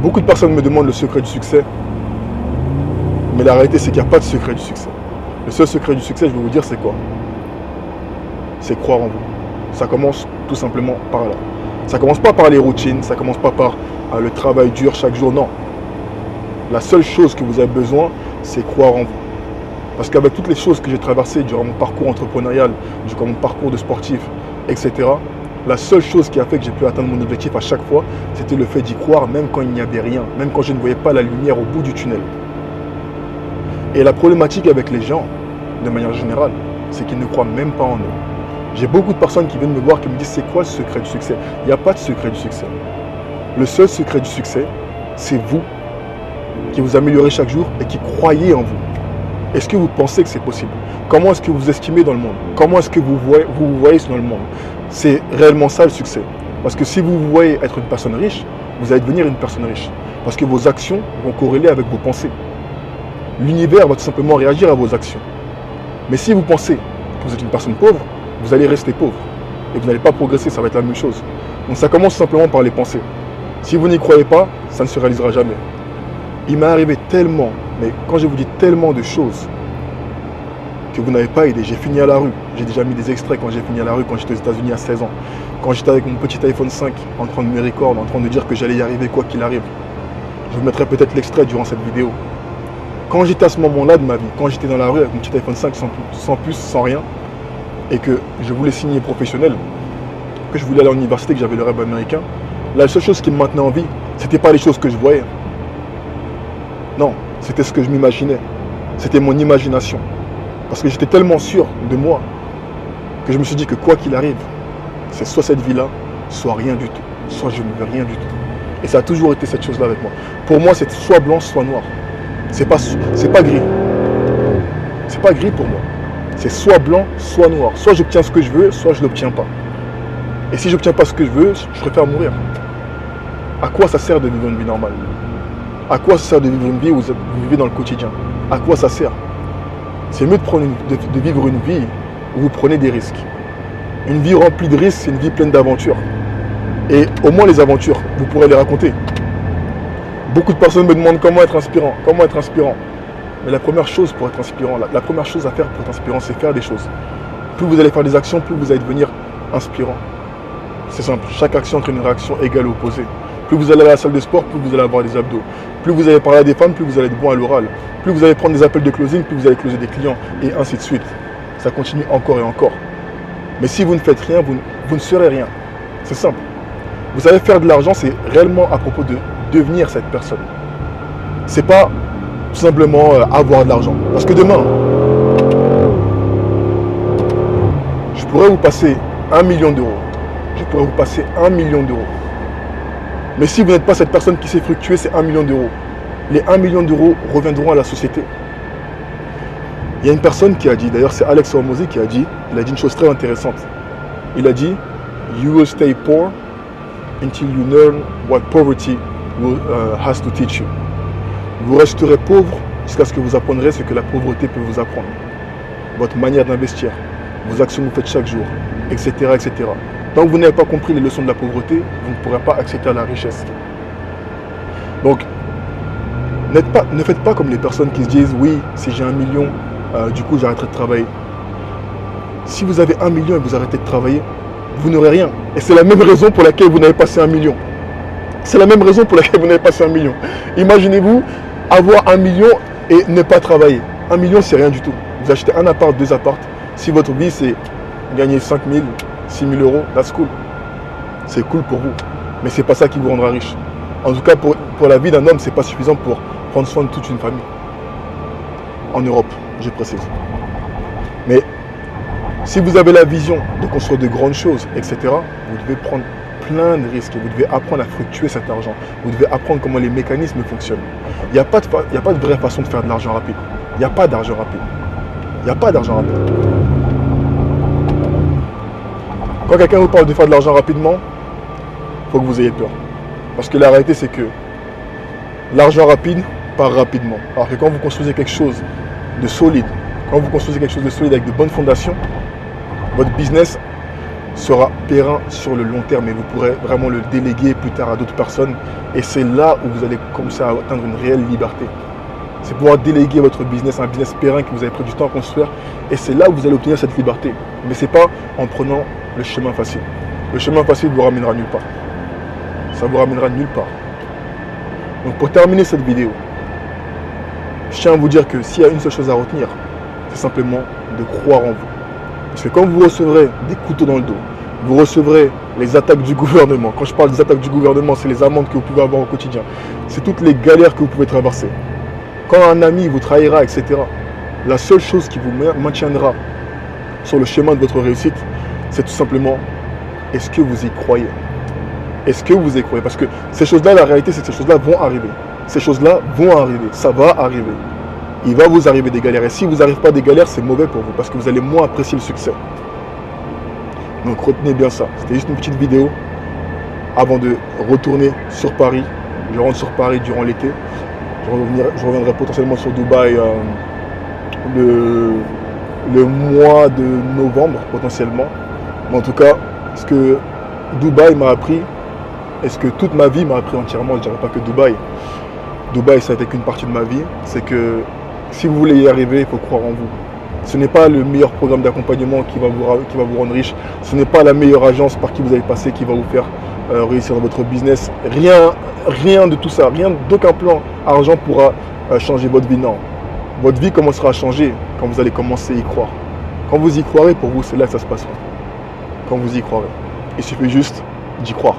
Beaucoup de personnes me demandent le secret du succès, mais la réalité c'est qu'il n'y a pas de secret du succès. Le seul secret du succès, je vais vous dire, c'est quoi? C'est croire en vous. Ça commence tout simplement par là. Ça commence pas par les routines, ça commence pas par le travail dur chaque jour, non. La seule chose que vous avez besoin, c'est croire en vous. Parce qu'avec toutes les choses que j'ai traversées durant mon parcours entrepreneurial, durant mon parcours de sportif, etc., la seule chose qui a fait que j'ai pu atteindre mon objectif à chaque fois, c'était le fait d'y croire, même quand il n'y avait rien, même quand je ne voyais pas la lumière au bout du tunnel. Et la problématique avec les gens, de manière générale, c'est qu'ils ne croient même pas en eux. J'ai beaucoup de personnes qui viennent me voir qui me disent c'est quoi le secret du succès? Il n'y a pas de secret du succès. Le seul secret du succès, c'est vous qui vous améliorez chaque jour et qui croyez en vous. Est-ce que vous pensez que c'est possible? Comment est-ce que vous estimez dans le monde? Comment est-ce que vous voyez dans le monde? C'est réellement ça le succès. Parce que si vous voyez être une personne riche, vous allez devenir une personne riche. Parce que vos actions vont corréler avec vos pensées. L'univers va tout simplement réagir à vos actions. Mais si vous pensez que vous êtes une personne pauvre, vous allez rester pauvre. Et vous n'allez pas progresser, ça va être la même chose. Donc ça commence simplement par les pensées. Si vous n'y croyez pas, ça ne se réalisera jamais. Il m'est arrivé tellement, mais quand je vous dis tellement de choses que vous n'avez pas idée. J'ai fini à la rue. J'ai déjà mis des extraits quand j'ai fini à la rue, quand j'étais aux États-Unis à 16 ans. Quand j'étais avec mon petit iPhone 5 en train de me record, en train de dire que j'allais y arriver quoi qu'il arrive. Je vous mettrai peut-être l'extrait durant cette vidéo. Quand j'étais à ce moment-là de ma vie, quand j'étais dans la rue avec mon petit iPhone 5 sans puce, sans rien, et que je voulais signer professionnel, que je voulais aller à l'université, que j'avais le rêve américain, la seule chose qui me maintenait en vie, c'était pas les choses que je voyais. Non, c'était ce que je m'imaginais. C'était mon imagination. Parce que j'étais tellement sûr de moi que je me suis dit que quoi qu'il arrive, c'est soit cette vie-là, soit rien du tout. Soit je ne veux rien du tout. Et ça a toujours été cette chose-là avec moi. Pour moi, c'est soit blanc, soit noir. C'est pas gris. C'est pas gris pour moi. C'est soit blanc, soit noir. Soit j'obtiens ce que je veux, soit je ne l'obtiens pas. Et si je n'obtiens pas ce que je veux, je préfère mourir. À quoi ça sert de vivre une vie normale? À quoi ça sert de vivre une vie où vous vivez dans le quotidien? À quoi ça sert? C'est mieux de vivre une vie où vous prenez des risques. Une vie remplie de risques, c'est une vie pleine d'aventures. Et au moins les aventures, vous pourrez les raconter. Beaucoup de personnes me demandent comment être inspirant. Comment être inspirant? Mais la première chose pour être inspirant, la première chose à faire pour être inspirant, c'est faire des choses. Plus vous allez faire des actions, plus vous allez devenir inspirant. C'est simple, chaque action entraîne une réaction égale ou opposée. Plus vous allez à la salle de sport, plus vous allez avoir des abdos. Plus vous allez parler à des femmes, plus vous allez être bon à l'oral. Plus vous allez prendre des appels de closing, plus vous allez closer des clients, et ainsi de suite. Ça continue encore et encore. Mais si vous ne faites rien, vous ne serez rien. C'est simple. Vous savez, faire de l'argent, c'est réellement à propos de devenir cette personne. C'est pas tout simplement avoir de l'argent. Parce que demain, je pourrais vous passer 1 million d'euros. Je pourrais vous passer 1 million d'euros. Mais si vous n'êtes pas cette personne qui sait fructuer ces 1 million d'euros, les 1 million d'euros reviendront à la société. Il y a une personne qui a dit, d'ailleurs c'est Alex Hormozy qui a dit, il a dit une chose très intéressante. Il a dit, you will stay poor until you learn what poverty has to teach you. Vous resterez pauvre jusqu'à ce que vous apprendrez ce que la pauvreté peut vous apprendre. Votre manière d'investir, vos actions que vous faites chaque jour, etc., etc. Tant que vous n'avez pas compris les leçons de la pauvreté, vous ne pourrez pas accéder à la richesse. Donc, ne faites pas comme les personnes qui se disent « Oui, si j'ai 1 million, du coup j'arrêterai de travailler ». Si vous avez 1 million et vous arrêtez de travailler, vous n'aurez rien. Et c'est la même raison pour laquelle vous n'avez passé 1 million. C'est la même raison pour laquelle vous n'avez passé 1 million. Imaginez-vous avoir 1 million et ne pas travailler. 1 million, c'est rien du tout. Vous achetez un appart, 2 apparts. Si votre vie, c'est gagner 5 000, 6 000 euros, that's cool. C'est cool pour vous. Mais c'est pas ça qui vous rendra riche. En tout cas, pour la vie d'un homme, c'est pas suffisant pour prendre soin de toute une famille. En Europe, je précise. Mais si vous avez la vision de construire de grandes choses, etc., vous devez prendre plein de risques. Vous devez apprendre à fructuer cet argent. Vous devez apprendre comment les mécanismes fonctionnent. Il n'y a pas de vraie façon de faire de l'argent rapide. Il n'y a pas d'argent rapide. Il n'y a pas d'argent rapide. Quand quelqu'un vous parle de faire de l'argent rapidement, il faut que vous ayez peur. Parce que la réalité, c'est que l'argent rapide part rapidement. Alors que quand vous construisez quelque chose de solide, avec de bonnes fondations, votre business sera périn sur le long terme et vous pourrez vraiment le déléguer plus tard à d'autres personnes. Et c'est là où vous allez commencer à atteindre une réelle liberté. C'est pouvoir déléguer votre business, un business périn que vous avez pris du temps à construire. Et c'est là où vous allez obtenir cette liberté. Mais ce n'est pas en prenant le chemin facile. Le chemin facile vous ramènera nulle part. Ça vous ramènera nulle part. Donc pour terminer cette vidéo, je tiens à vous dire que s'il y a une seule chose à retenir, c'est simplement de croire en vous. Parce que quand vous recevrez des couteaux dans le dos, vous recevrez les attaques du gouvernement. Quand je parle des attaques du gouvernement, c'est les amendes que vous pouvez avoir au quotidien. C'est toutes les galères que vous pouvez traverser. Quand un ami vous trahira, etc., la seule chose qui vous maintiendra sur le chemin de votre réussite, c'est tout simplement, est-ce que vous y croyez? Est-ce que vous y croyez? Parce que ces choses-là, la réalité, c'est que ces choses-là vont arriver. Ces choses-là vont arriver. Ça va arriver. Il va vous arriver des galères. Et si vous n'arrivez pas à des galères, c'est mauvais pour vous parce que vous allez moins apprécier le succès. Donc retenez bien ça. C'était juste une petite vidéo avant de retourner sur Paris. Je rentre sur Paris durant l'été. Je reviendrai potentiellement sur Dubaï le mois de novembre potentiellement. Mais en tout cas, ce que Dubaï m'a appris, et ce que toute ma vie m'a appris entièrement, je ne dirais pas que Dubaï. Dubaï, ça a été qu'une partie de ma vie. C'est que si vous voulez y arriver, il faut croire en vous. Ce n'est pas le meilleur programme d'accompagnement qui va vous rendre riche. Ce n'est pas la meilleure agence par qui vous allez passer qui va vous faire réussir dans votre business. Rien de tout ça. D'aucun plan argent pourra changer votre vie. Non. Votre vie commencera à changer quand vous allez commencer à y croire. Quand vous y croirez, pour vous, c'est là que ça se passera. Quand vous y croirez. Il suffit juste d'y croire.